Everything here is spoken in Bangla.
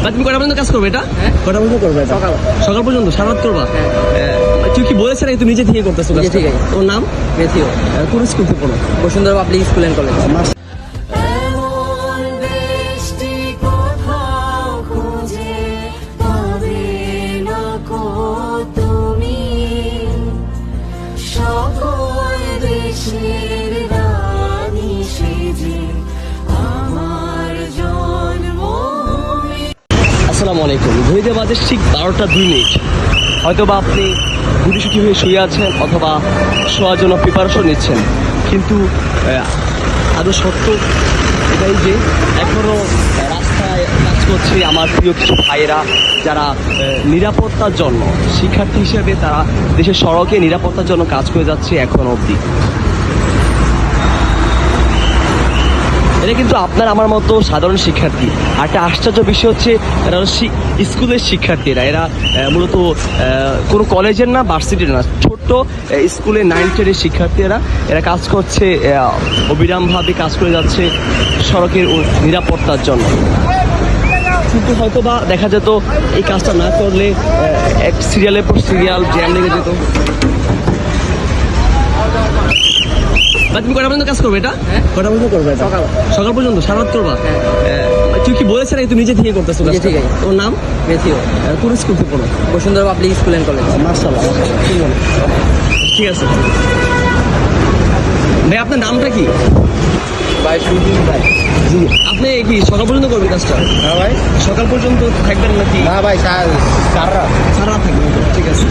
তুমি কটা পর্যন্ত কাজ করবে এটা? কটা পর্যন্ত করবে এটা? সকাল পর্যন্ত সারা রাত করবা? তুই কি বলেছে নাকি তুই নিজে থেকে করতেছো? নিজে থেকেই। তোর নাম? মেথিও। কোন স্কুল থেকে পড়ো? Bashundhara public school and college. আসসালামু আলাইকুম। ঘড়িতে বাজে ঠিক 12টা 2 মিনিট। হয়তো বা আপনি গুটিসুটি হয়ে শুয়ে আছেন অথবা শোয়ার জন্য প্রিপারেশন নিচ্ছেন, কিন্তু আদৌ সত্য এটাই যে এখনও রাস্তায় কাজ করছে আমার প্রিয় কিছু ভাইয়েরা, যারা নিরাপত্তার জন্য শিক্ষার্থী হিসেবে তারা দেশের সড়কে নিরাপত্তার জন্য কাজ করে যাচ্ছে এখনো অবধি। এটা কিন্তু আপনার আমার মতো সাধারণ শিক্ষার্থী। আর একটা আশ্চর্য বিষয় হচ্ছে এরা স্কুলের শিক্ষার্থীরা, এরা মূলত কোনো কলেজের না, ভার্সিটির না, ছোট্ট স্কুলে 9, 10-এর শিক্ষার্থীরা। এরা কাজ করছে, অবিরামভাবে কাজ করে যাচ্ছে সড়কের নিরাপত্তার জন্য। কিন্তু হয়তো বা দেখা যেত এই কাজটা না করলে এক সিরিয়ালের পর সিরিয়াল জ্যাম লেগে যেত। তুমি কটা পর্যন্ত কাজ করবে এটা? কটা পর্যন্ত করবে এটা? সকাল পর্যন্ত সারা রাত করবা? তুই কি বলেছে নাকি তুই নিজে থেকে করতেছো? নিজে থেকেই। তোর নাম? মেথিও। কোন স্কুল থেকে পড়ো? Bashundhara public school and college. মাশাআল্লাহ, ঠিক আছে ভাই। আপনার নামটা কি ভাই? সুজিত ভাই। আপনি কি সকাল পর্যন্ত করবেন কাজটা? হ্যাঁ ভাই। সকাল পর্যন্ত থাকবেন নাকি? না ভাই, সারা রাত। সারা রাত থাকবেন? ঠিক আছে।